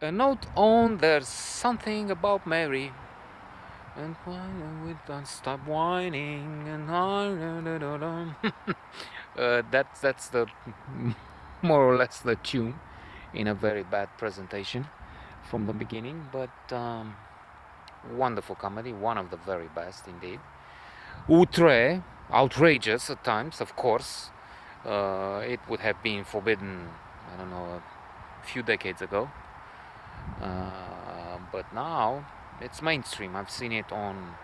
A note on There's Something About Mary. And why we don't stop whining and that's the more or less the tune in a very bad presentation from the beginning, but wonderful comedy, one of the very best indeed. Outrageous at times, of course. It would have been forbidden, I don't know, a few decades ago. But now it's mainstream. I've seen it on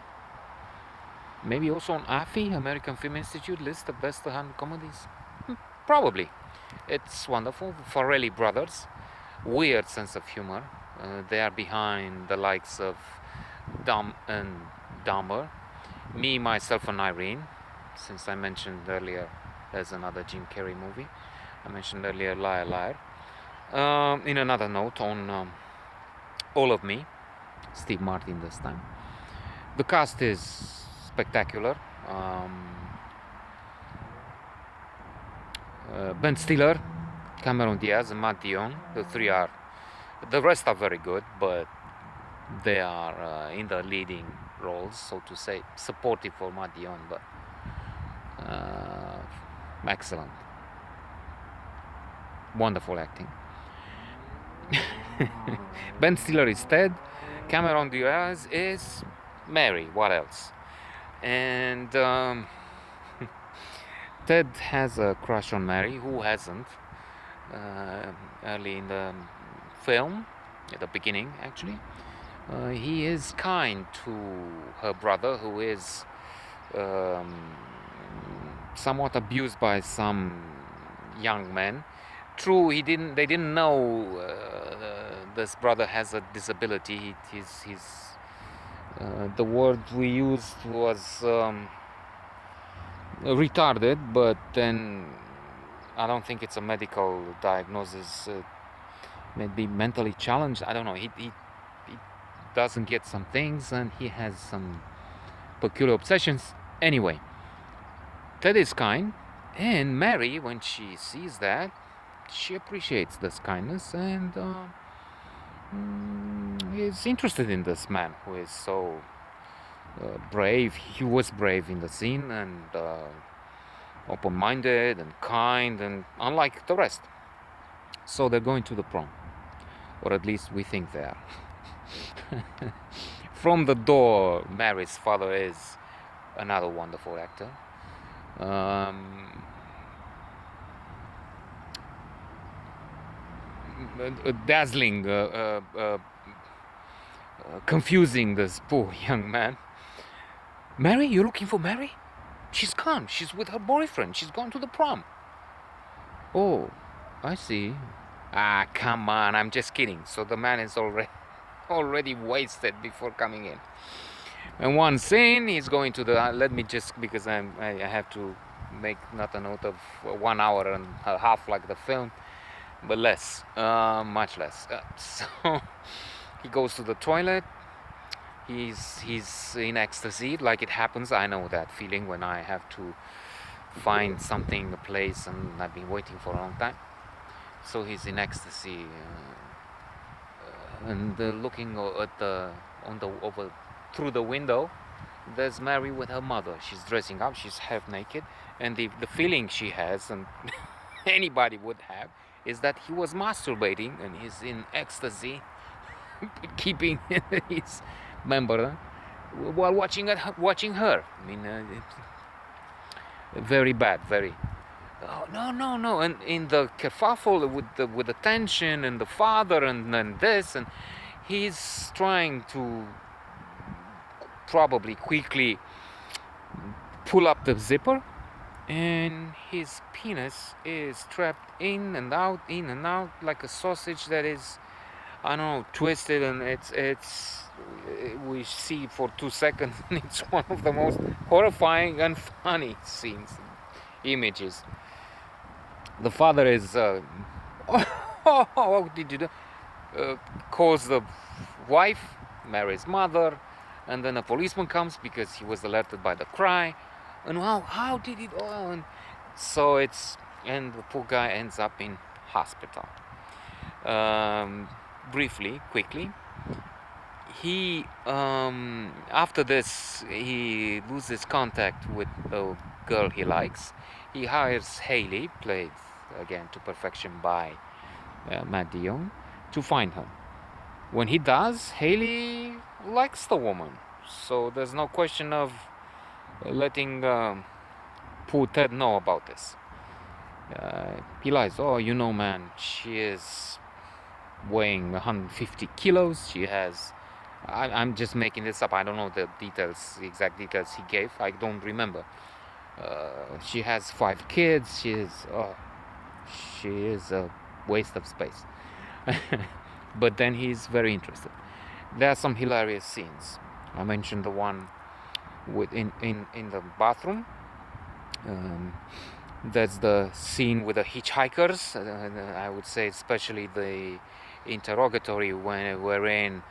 maybe also on AFI, American Film Institute list of best 100 comedies. Probably. It's wonderful. Farrelly Brothers, weird sense of humor. They are behind the likes of Dumb and Dumber, Me, Myself, and Irene. Since I mentioned earlier, there's another Jim Carrey movie. I mentioned earlier, Liar Liar. In another note on All of Me, Steve Martin this time. The cast is spectacular. Ben Stiller, Cameron Diaz, and Matt Dillon. The rest are very good, but they are in the leading roles, so to say, supportive for Matt Dillon, but excellent, wonderful acting. Ben Stiller is Ted, Cameron Diaz is Mary. What else? And Ted has a crush on Mary. Who hasn't? Early in the film, at the beginning, actually, he is kind to her brother, who is um, somewhat abused by some young men. True, they didn't know this brother has a disability. The word we used was retarded, but then I don't think it's a medical diagnosis. Maybe mentally challenged. I don't know. He doesn't get some things, and he has some peculiar obsessions. Anyway, Ted is kind, and Mary, when she sees that, she appreciates this kindness and is interested in this man who is so brave. He was brave in the scene and open-minded and kind, and unlike the rest. So they're going to the prom, or at least we think they are. From the door, Mary's father is another wonderful actor. Dazzling, confusing this poor young man. Mary, you're looking for Mary? She's gone. She's with her boyfriend. She's gone to the prom. Oh, I see. Ah, come on. I'm just kidding. So the man is already wasted before coming in. And one scene, he's going to the. Let me just, because I have to make not a note of 1 hour and a half like the film, but less, much less. So he goes to the toilet. He's in ecstasy, like it happens. I know that feeling when I have to find something, a place, and I've been waiting for a long time. So he's in ecstasy, and looking at the on the over through the window. There's Mary with her mother. She's dressing up. She's half naked, and the feeling she has, and anybody would have, is that he was masturbating and he's in ecstasy, keeping his member while watching her. I mean, very bad, very. Oh, no! And in the kerfuffle with the tension and the father and this, and he's trying to probably quickly pull up the zipper, and his penis is trapped in and out, like a sausage that is, I don't know, twisted, and it's we see for 2 seconds, and it's one of the most horrifying and funny scenes, images. The father is what did you do? Calls the wife, Mary's mother, and then a policeman comes because he was alerted by the cry. And how did it all? And so and the poor guy ends up in hospital. briefly, quickly. He after this he loses contact with the girl he likes. He hires Healy, played again to perfection by Matt Dillon, to find her. When he does, Healy likes the woman, so there's no question of letting poor Ted know about this. He lies. Oh, you know, man, she is weighing 150 kilos. She has. I'm just making this up. I don't know the details, the exact details he gave. I don't remember. She has 5 kids. She is a waste of space. But then he's very interested. There are some hilarious scenes. I mentioned the one with in the bathroom. Um, that's the scene with the hitchhikers. I would say especially the interrogatory wherein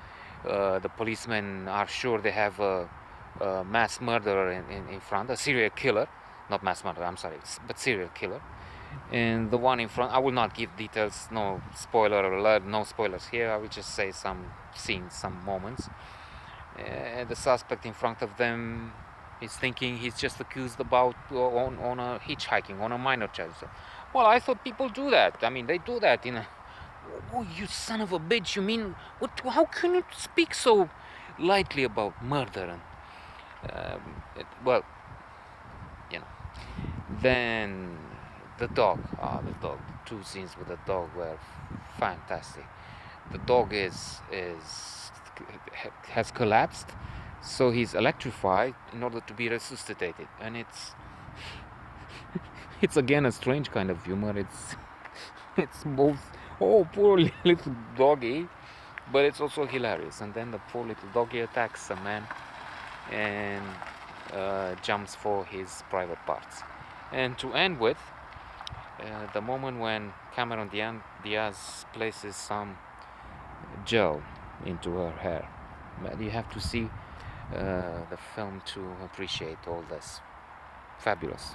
the policemen are sure they have a mass murderer in front, a serial killer, not mass murderer. I'm sorry, but serial killer. And the one in front, I will not give details. No spoiler alert. No spoilers here. I will just say some scenes, some moments. The suspect in front of them is thinking he's just accused about on a hitchhiking on a minor child. So, well, I thought people do that. I mean, they do that in a. Oh, you son of a bitch! You mean what? How can you speak so lightly about murder? And well, you know. Then the dog. Ah, the dog. The two scenes with the dog were fantastic. The dog has collapsed, so he's electrified in order to be resuscitated, and it's again a strange kind of humor. It's both, oh, poor little doggy, but it's also hilarious. And then the poor little doggy attacks a man and jumps for his private parts. And to end with, the moment when Cameron Diaz places some gel into her hair. But you have to see the film to appreciate all this. Fabulous.